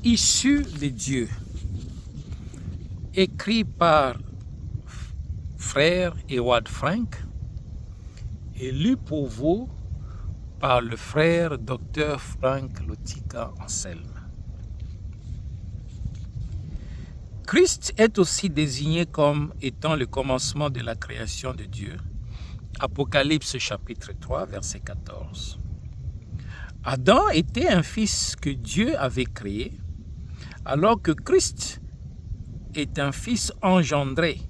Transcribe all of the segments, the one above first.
Issus de Dieu, écrit par frère Ewald Frank et lu pour vous par le frère Dr Frank Lotika Anselme. Christ est aussi désigné comme étant le commencement de la création de Dieu. Apocalypse chapitre 3, verset 14. Adam était un fils que Dieu avait créé, alors que Christ est un fils engendré.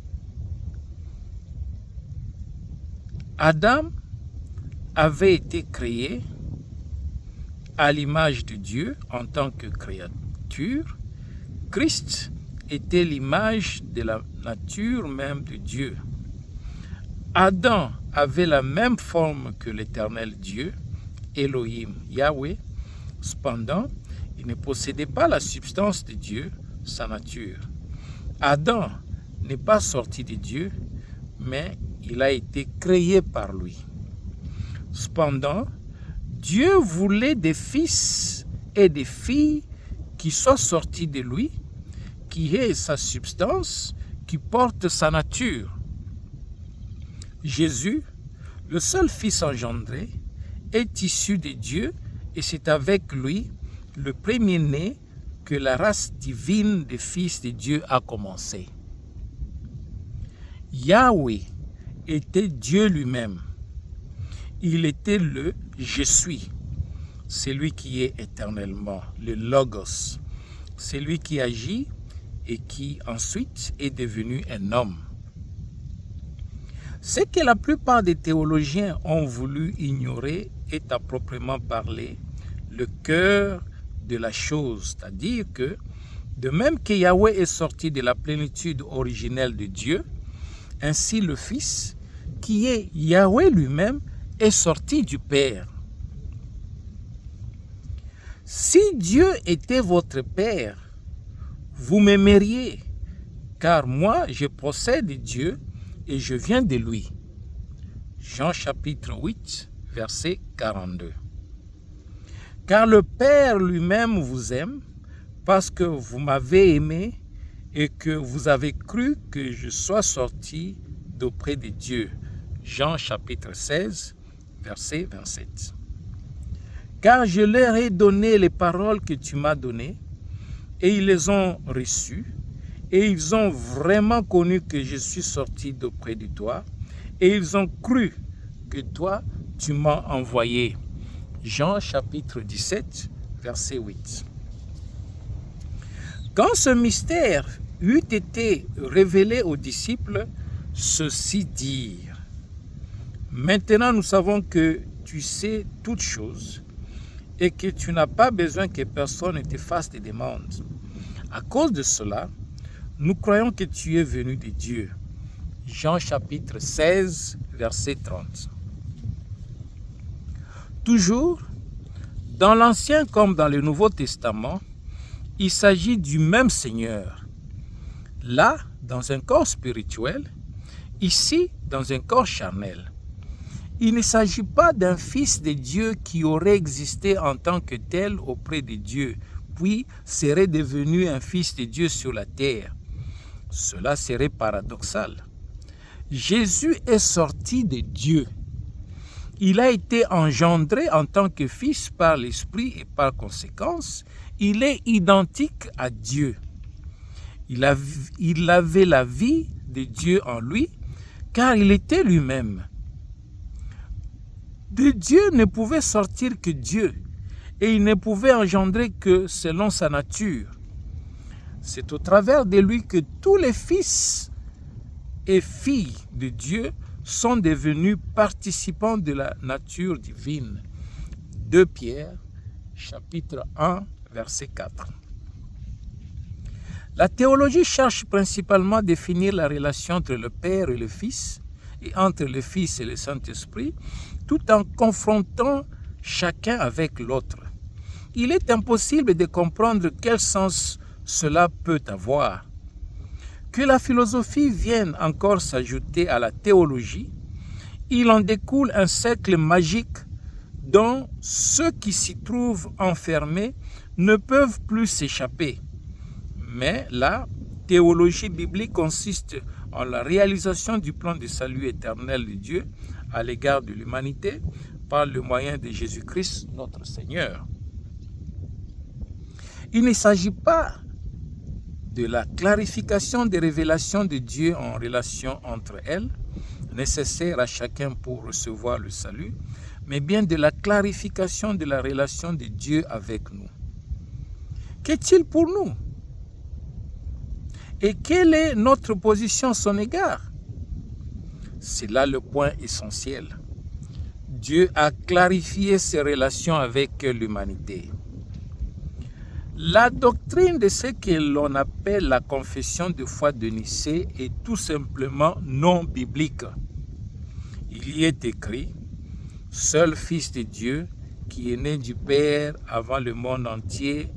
Adam avait été créé à l'image de Dieu en tant que créature. Christ était l'image de la nature même de Dieu. Adam avait la même forme que l'Éternel Dieu, Elohim, Yahweh. Cependant, il ne possédait pas la substance de Dieu, sa nature. Adam n'est pas sorti de Dieu, mais il a été créé par lui. Cependant, Dieu voulait des fils et des filles qui soient sortis de lui, qui aient sa substance, qui portent sa nature. Jésus, le seul fils engendré, est issu de Dieu et c'est avec lui, le premier-né, que la race divine des fils de Dieu a commencé. Yahweh était Dieu lui-même. Il était le « Je suis », celui qui est éternellement, le Logos, celui qui agit et qui ensuite est devenu un homme. Ce que la plupart des théologiens ont voulu ignorer est à proprement parler le cœur de la chose, c'est-à-dire que de même que Yahweh est sorti de la plénitude originelle de Dieu, ainsi le Fils, qui est Yahweh lui-même, est sorti du Père. Si Dieu était votre Père, vous m'aimeriez, car moi je procède de Dieu et je viens de lui. Jean chapitre 8, verset 42. Car le Père lui-même vous aime, parce que vous m'avez aimé et que vous avez cru que je sois sorti d'auprès de Dieu. Jean chapitre 16, verset 27. Car je leur ai donné les paroles que tu m'as données, et ils les ont reçues, et ils ont vraiment connu que je suis sorti d'auprès de toi, et ils ont cru que toi, tu m'as envoyé. Jean chapitre 17, verset 8. Quand ce mystère eut été révélé aux disciples, ceux-ci dirent: Maintenant nous savons que tu sais toutes choses et que tu n'as pas besoin que personne ne te fasse des demandes. À cause de cela, nous croyons que tu es venu de Dieu. Jean chapitre 16, verset 30. Toujours, dans l'Ancien comme dans le Nouveau Testament, il s'agit du même Seigneur. Là, dans un corps spirituel, ici, dans un corps charnel. Il ne s'agit pas d'un fils de Dieu qui aurait existé en tant que tel auprès de Dieu, puis serait devenu un fils de Dieu sur la terre. Cela serait paradoxal. Jésus est sorti de Dieu. Il a été engendré en tant que fils par l'Esprit et par conséquence, il est identique à Dieu. Il avait la vie de Dieu en lui, car il était lui-même. De Dieu ne pouvait sortir que Dieu, et il ne pouvait engendrer que selon sa nature. C'est au travers de lui que tous les fils et filles de Dieu sont devenus participants de la nature divine. 2 Pierre, chapitre 1, verset 4. La théologie cherche principalement à définir la relation entre le Père et le Fils, et entre le Fils et le Saint-Esprit, tout en confrontant chacun avec l'autre. Il est impossible de comprendre quel sens cela peut avoir. Que la philosophie vienne encore s'ajouter à la théologie, il en découle un cercle magique dont ceux qui s'y trouvent enfermés ne peuvent plus s'échapper. Mais la théologie biblique consiste en la réalisation du plan de salut éternel de Dieu à l'égard de l'humanité par le moyen de Jésus-Christ, notre Seigneur. Il ne s'agit pas de la clarification des révélations de Dieu en relation entre elles, nécessaires à chacun pour recevoir le salut, mais bien de la clarification de la relation de Dieu avec nous. Qu'est-il pour nous? Et quelle est notre position à son égard? C'est là le point essentiel. Dieu a clarifié ses relations avec l'humanité. La doctrine de ce que l'on appelle la confession de foi de Nicée est tout simplement non biblique. Il y est écrit « Seul Fils de Dieu, qui est né du Père avant le monde entier,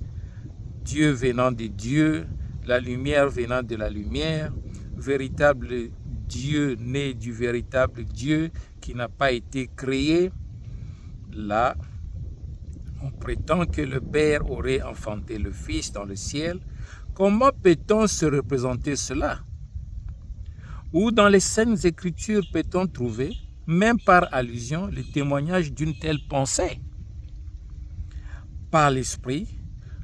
Dieu venant de Dieu, la lumière venant de la lumière, véritable Dieu né du véritable Dieu qui n'a pas été créé. » Là, on prétend que le Père aurait enfanté le Fils dans le ciel. Comment peut-on se représenter cela? Où dans les Saintes Écritures peut-on trouver, même par allusion, le témoignage d'une telle pensée? Par l'Esprit,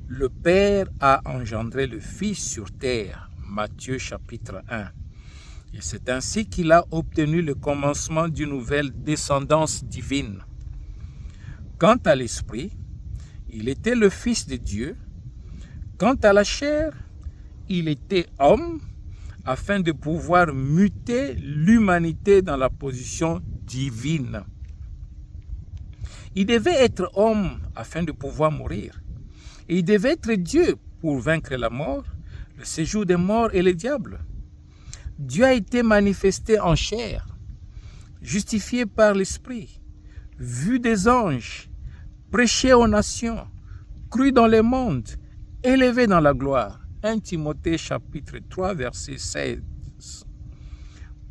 le Père a engendré le Fils sur terre. Matthieu chapitre 1. Et c'est ainsi qu'il a obtenu le commencement d'une nouvelle descendance divine. Quant à l'Esprit, il était le Fils de Dieu. Quant à la chair, il était homme, afin de pouvoir muter l'humanité dans la position divine. Il devait être homme afin de pouvoir mourir. Et il devait être Dieu pour vaincre la mort, le séjour des morts et le diable. Dieu a été manifesté en chair, justifié par l'Esprit, vu des anges, prêché aux nations, cru dans le monde, élevé dans la gloire. 1 Timothée chapitre 3 verset 16.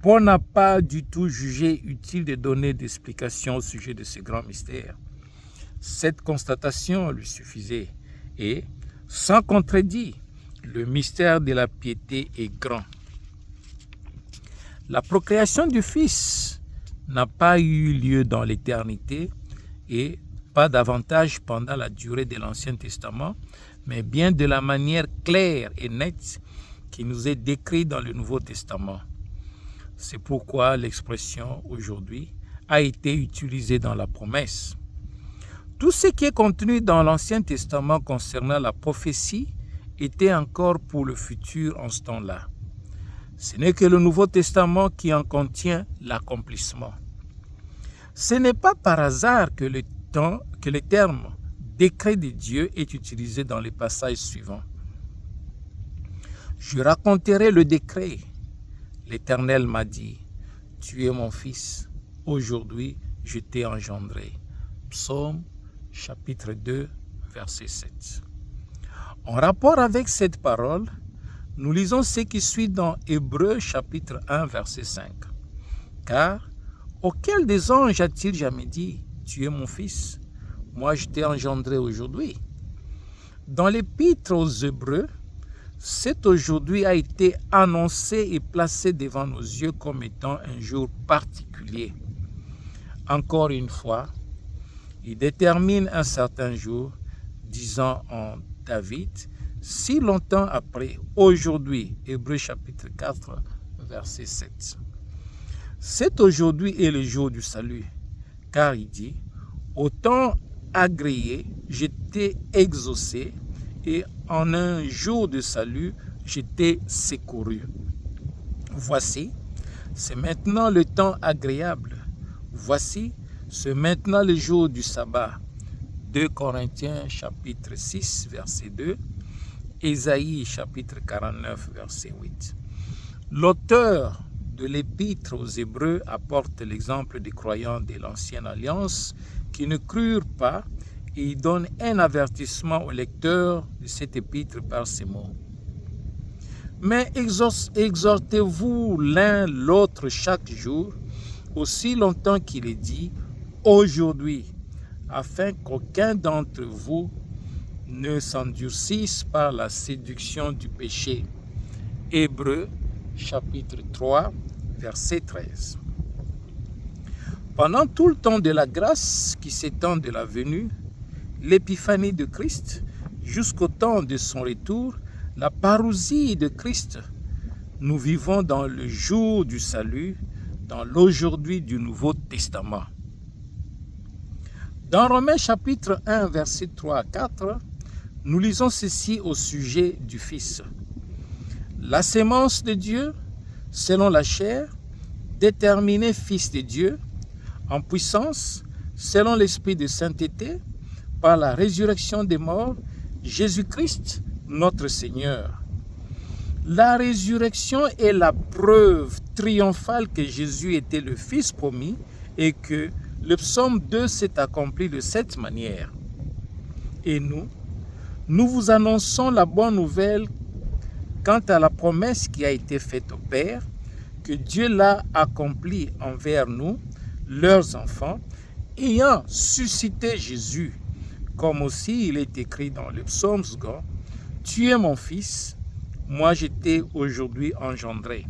Paul n'a pas du tout jugé utile de donner d'explications au sujet de ce grand mystère. Cette constatation lui suffisait et, sans contredit, le mystère de la piété est grand. La procréation du Fils n'a pas eu lieu dans l'éternité et pas davantage pendant la durée de l'Ancien Testament, mais bien de la manière claire et nette qui nous est décrite dans le Nouveau Testament. C'est pourquoi l'expression « aujourd'hui » a été utilisée dans la promesse. Tout ce qui est contenu dans l'Ancien Testament concernant la prophétie était encore pour le futur en ce temps-là. Ce n'est que le Nouveau Testament qui en contient l'accomplissement. Ce n'est pas par hasard que le terme « décret de Dieu » est utilisé dans les passages suivants. « Je raconterai le décret. L'Éternel m'a dit, tu es mon fils. Aujourd'hui, je t'ai engendré. » Psaume chapitre 2, verset 7. En rapport avec cette parole, nous lisons ce qui suit dans Hébreux chapitre 1, verset 5. « Car auquel des anges a-t-il jamais dit, tu es mon fils, moi je t'ai engendré aujourd'hui ?» Dans l'épître aux Hébreux, cet aujourd'hui a été annoncé et placé devant nos yeux comme étant un jour particulier. Encore une fois, il détermine un certain jour, disant en David, si longtemps après, aujourd'hui, Hébreux chapitre 4, verset 7. Cet aujourd'hui est le jour du salut, car il dit, au temps agréé, je t'ai exaucé, et en un jour de salut, je t'ai secouru. Voici, c'est maintenant le temps agréable. Voici, c'est maintenant le jour du sabbat. 2 Corinthiens chapitre 6, verset 2. Ésaïe chapitre 49, verset 8. L'auteur de l'épître aux Hébreux apporte l'exemple des croyants de l'Ancienne Alliance qui ne crurent pas et il donne un avertissement au lecteur de cette épître par ces mots. Mais exhortez-vous l'un l'autre chaque jour, aussi longtemps qu'il est dit, aujourd'hui, afin qu'aucun d'entre vous ne s'endurcisse par la séduction du péché. Hébreux chapitre 3, verset 13. Pendant tout le temps de la grâce qui s'étend de la venue, l'épiphanie de Christ, jusqu'au temps de son retour, la parousie de Christ, nous vivons dans le jour du salut, dans l'aujourd'hui du Nouveau Testament. Dans Romains chapitre 1, versets 3 à 4, nous lisons ceci au sujet du Fils. La sémence de Dieu, selon la chair, déterminée Fils de Dieu, en puissance, selon l'Esprit de sainteté, par la résurrection des morts, Jésus-Christ, notre Seigneur. La résurrection est la preuve triomphale que Jésus était le Fils promis et que le psaume 2 s'est accompli de cette manière. Et nous vous annonçons la bonne nouvelle quant à la promesse qui a été faite au Père, que Dieu l'a accomplie envers nous, leurs enfants, ayant suscité Jésus, comme aussi il est écrit dans le psaume 2, « Tu es mon Fils, moi je t'ai aujourd'hui engendré ».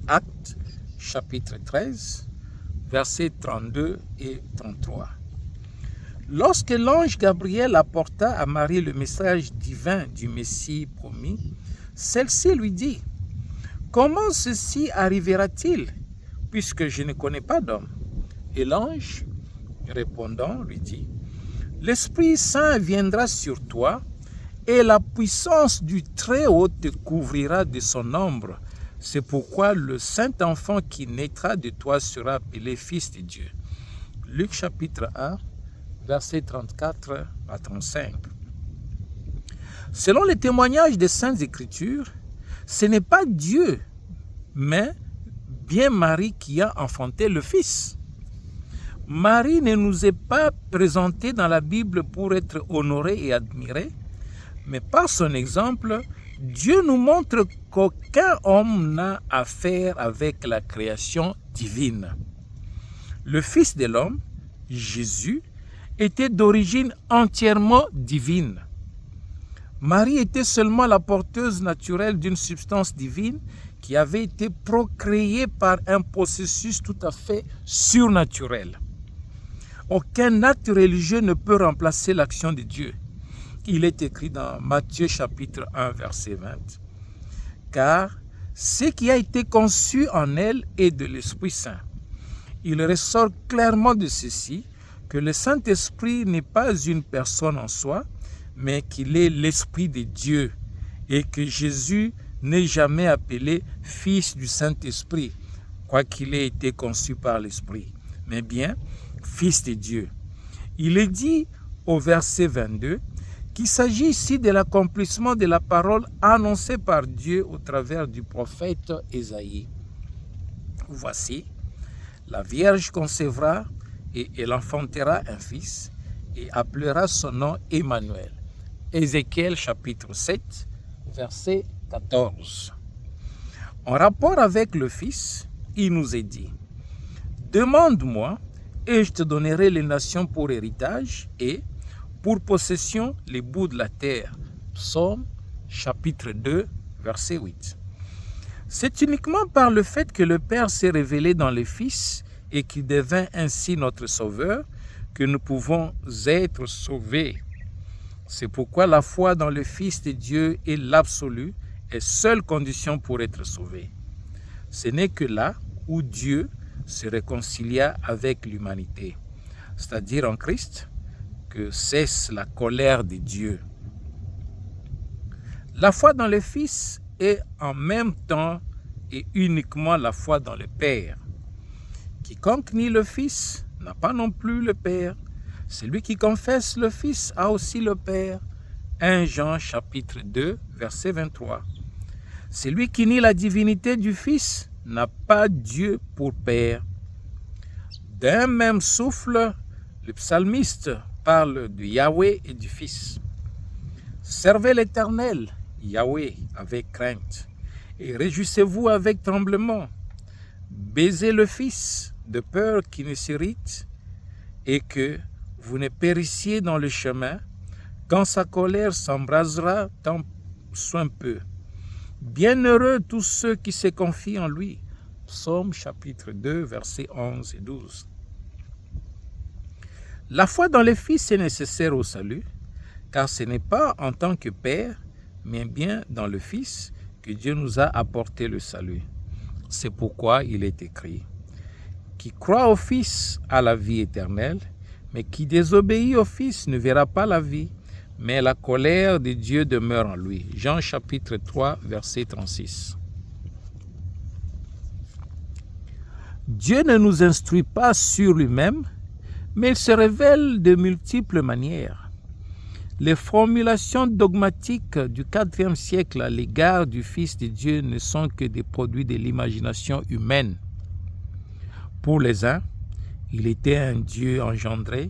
Actes chapitre 13, versets 32 et 33. Lorsque l'ange Gabriel apporta à Marie le message divin du Messie promis, celle-ci lui dit, « Comment ceci arrivera-t-il, puisque je ne connais pas d'homme ?» Et l'ange, répondant, lui dit, « L'Esprit Saint viendra sur toi, et la puissance du Très-Haut te couvrira de son ombre. C'est pourquoi le Saint-Enfant qui naîtra de toi sera appelé Fils de Dieu. » Luc chapitre 1, versets 34 à 35. Selon les témoignages des Saintes Écritures, ce n'est pas Dieu, mais bien Marie qui a enfanté le Fils. Marie ne nous est pas présentée dans la Bible pour être honorée et admirée, mais par son exemple, Dieu nous montre qu'aucun homme n'a à faire avec la création divine. Le Fils de l'homme, Jésus, était d'origine entièrement divine. Marie était seulement la porteuse naturelle d'une substance divine qui avait été procréée par un processus tout à fait surnaturel. Aucun acte religieux ne peut remplacer l'action de Dieu. Il est écrit dans Matthieu chapitre 1, verset 20. Car ce qui a été conçu en elle est de l'Esprit Saint. Il ressort clairement de ceci que le Saint-Esprit n'est pas une personne en soi, mais qu'il est l'Esprit de Dieu et que Jésus n'est jamais appelé Fils du Saint-Esprit, quoiqu'il ait été conçu par l'Esprit, mais bien Fils de Dieu. Il est dit au verset 22 qu'il s'agit ici de l'accomplissement de la parole annoncée par Dieu au travers du prophète Ésaïe. Voici, la Vierge concevra et elle enfantera un fils et appellera son nom Emmanuel. Ézéchiel chapitre 7, verset 14. En rapport avec le Fils, il nous est dit, « Demande-moi et je te donnerai les nations pour héritage et pour possession les bouts de la terre. » Psaume chapitre 2, verset 8. C'est uniquement par le fait que le Père s'est révélé dans le Fils et qu'il devint ainsi notre Sauveur que nous pouvons être sauvés. C'est pourquoi la foi dans le Fils de Dieu est l'absolue et seule condition pour être sauvé. Ce n'est que là où Dieu se réconcilia avec l'humanité, c'est-à-dire en Christ, que cesse la colère de Dieu. La foi dans le Fils est en même temps et uniquement la foi dans le Père. Quiconque nie le Fils n'a pas non plus le Père. Celui qui confesse le Fils a aussi le Père. 1 Jean chapitre 2, verset 23. Celui qui nie la divinité du Fils n'a pas Dieu pour Père. D'un même souffle, le psalmiste parle de Yahweh et du Fils. Servez l'Éternel, Yahweh, avec crainte, et réjouissez-vous avec tremblement. Baisez le Fils, de peur qu'il ne s'irrite, et que vous ne périssiez dans le chemin, quand sa colère s'embrasera tant soit peu. Bienheureux tous ceux qui se confient en lui. Psaume chapitre 2, versets 11 et 12. La foi dans le Fils est nécessaire au salut, car ce n'est pas en tant que Père, mais bien dans le Fils que Dieu nous a apporté le salut. C'est pourquoi il est écrit « Qui croit au Fils a la vie éternelle, mais qui désobéit au Fils ne verra pas la vie, mais la colère de Dieu demeure en lui. » Jean chapitre 3, verset 36. Dieu ne nous instruit pas sur lui-même, mais il se révèle de multiples manières. Les formulations dogmatiques du IVe siècle à l'égard du Fils de Dieu ne sont que des produits de l'imagination humaine. Pour les uns, il était un Dieu engendré,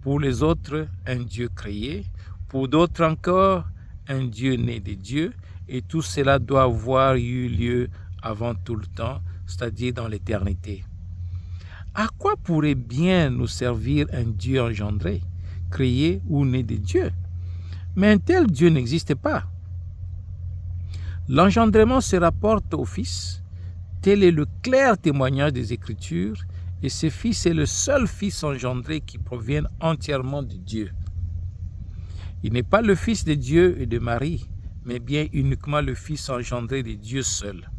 pour les autres, un Dieu créé, pour d'autres encore, un Dieu né de Dieu, et tout cela doit avoir eu lieu avant tout le temps, c'est-à-dire dans l'éternité. À quoi pourrait bien nous servir un Dieu engendré, créé ou né de Dieu? Mais un tel Dieu n'existe pas. L'engendrement se rapporte au Fils, tel est le clair témoignage des Écritures, et ce Fils est le seul Fils engendré qui provienne entièrement de Dieu. Il n'est pas le Fils de Dieu et de Marie, mais bien uniquement le Fils engendré de Dieu seul.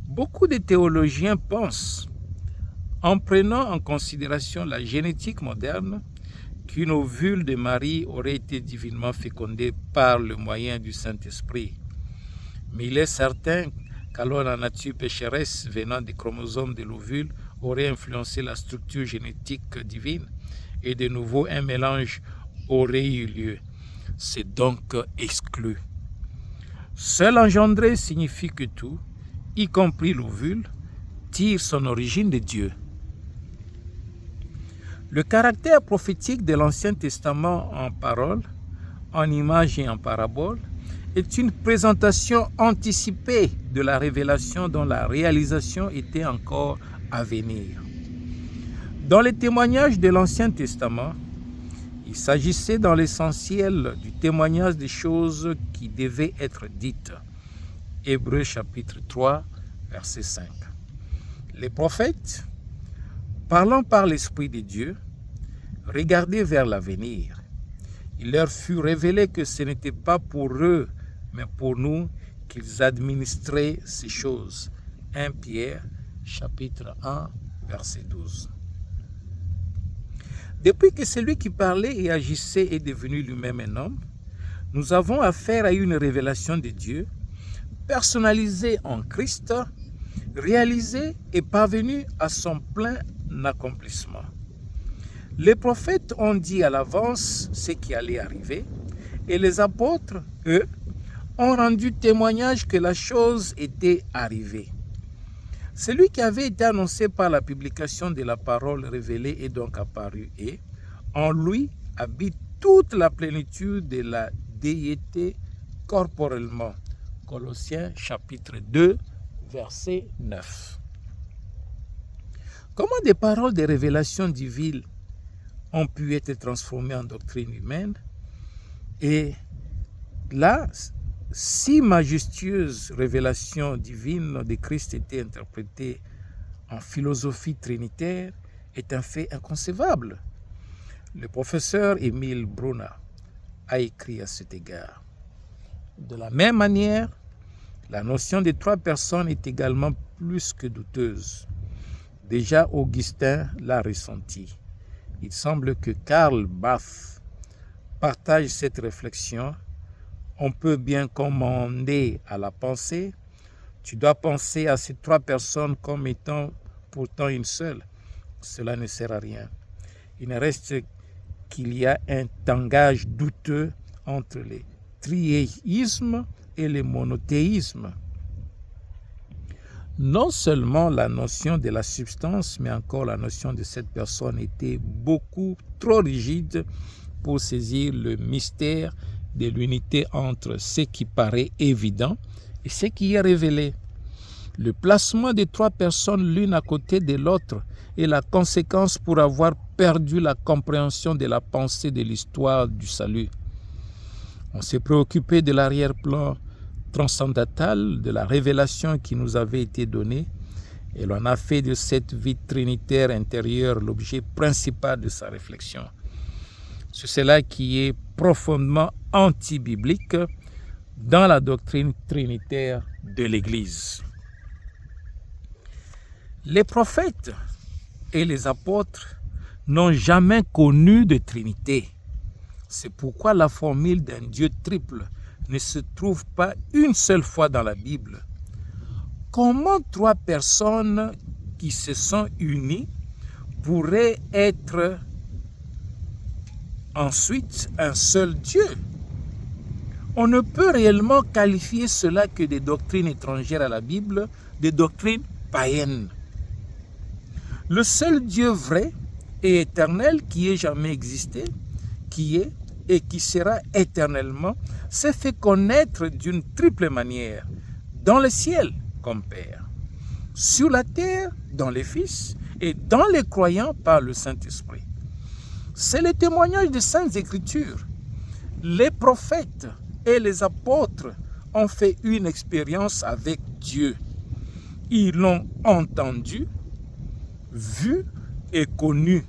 Beaucoup de théologiens pensent, en prenant en considération la génétique moderne, qu'une ovule de Marie aurait été divinement fécondée par le moyen du Saint-Esprit. Mais il est certain qu'alors la nature pécheresse venant des chromosomes de l'ovule aurait influencé la structure génétique divine et de nouveau un mélange aurait eu lieu. C'est donc exclu. Seul engendré signifie que tout, y compris l'ovule, tire son origine de Dieu. Le caractère prophétique de l'Ancien Testament en paroles, en images et en paraboles est une présentation anticipée de la révélation dont la réalisation était encore à venir. Dans les témoignages de l'Ancien Testament, il s'agissait dans l'essentiel du témoignage des choses qui devaient être dites. Hébreux chapitre 3, verset 5. Les prophètes, parlant par l'Esprit de Dieu, regardaient vers l'avenir. Il leur fut révélé que ce n'était pas pour eux, mais pour nous qu'ils administraient ces choses. 1 Pierre, chapitre 1, verset 12. Depuis que celui qui parlait et agissait est devenu lui-même un homme, nous avons affaire à une révélation de Dieu, personnalisée en Christ, réalisée et parvenue à son plein accomplissement. Les prophètes ont dit à l'avance ce qui allait arriver, et les apôtres, eux, ont rendu témoignage que la chose était arrivée. Celui qui avait été annoncé par la publication de la parole révélée est donc apparu et, en lui, habite toute la plénitude de la déité corporellement. Colossiens chapitre 2, verset 9. Comment des paroles de révélation divine ont pu être transformées en doctrine humaine? Et là, si majestueuse révélation divine de Christ était interprétée en philosophie trinitaire, est un fait inconcevable. Le professeur Émile Brunner a écrit à cet égard. De la même manière, la notion des trois personnes est également plus que douteuse. Déjà, Augustin l'a ressenti. Il semble que Karl Barth partage cette réflexion. On peut bien commander à la pensée. Tu dois penser à ces trois personnes comme étant pourtant une seule. Cela ne sert à rien. Il ne reste qu'il y a un tangage douteux entre les triéismes et le monothéisme. Non seulement la notion de la substance, mais encore la notion de cette personne était beaucoup trop rigide pour saisir le mystère de l'unité entre ce qui paraît évident et ce qui est révélé. Le placement des 3 personnes l'une à côté de l'autre est la conséquence pour avoir perdu la compréhension de la pensée de l'histoire du salut. On s'est préoccupé de l'arrière-plan transcendantal de la révélation qui nous avait été donnée et l'on a fait de cette vie trinitaire intérieure l'objet principal de sa réflexion. C'est cela qui est profondément anti-biblique dans la doctrine trinitaire de l'Église. Les prophètes et les apôtres n'ont jamais connu de Trinité. C'est pourquoi la formule d'un Dieu triple ne se trouve pas une seule fois dans la Bible. Comment 3 personnes qui se sont unies pourraient être ensuite un seul Dieu? On ne peut réellement qualifier cela que des doctrines étrangères à la Bible, des doctrines païennes. Le seul Dieu vrai et éternel qui ait jamais existé, qui est et qui sera éternellement, s'est fait connaître d'une triple manière, dans le ciel comme Père, sur la terre dans les Fils et dans les croyants par le Saint-Esprit. C'est le témoignage des Saintes Écritures. Les prophètes et les apôtres ont fait une expérience avec Dieu. Ils l'ont entendu, vu et connu.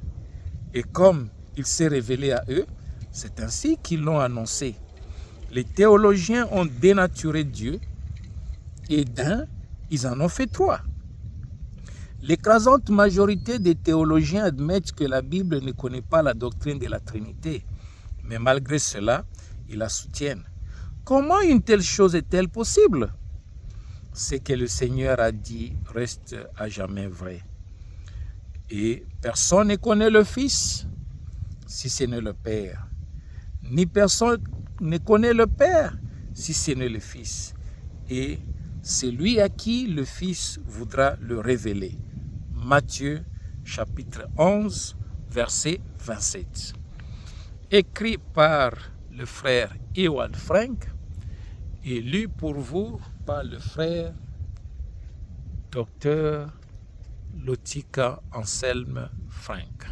Et comme il s'est révélé à eux, c'est ainsi qu'ils l'ont annoncé. Les théologiens ont dénaturé Dieu et d'un, ils en ont fait 3. L'écrasante majorité des théologiens admettent que la Bible ne connaît pas la doctrine de la Trinité, mais malgré cela, ils la soutiennent. Comment une telle chose est-elle possible? Ce que le Seigneur a dit reste à jamais vrai. Et personne ne connaît le Fils si ce n'est le Père. Ni personne ne connaît le Père si ce n'est le Fils. Et c'est lui à qui le Fils voudra le révéler. Matthieu chapitre 11, verset 27. Écrit par le frère Ewan Frank et lu pour vous par le frère Dr. Lotika Anselme Frank.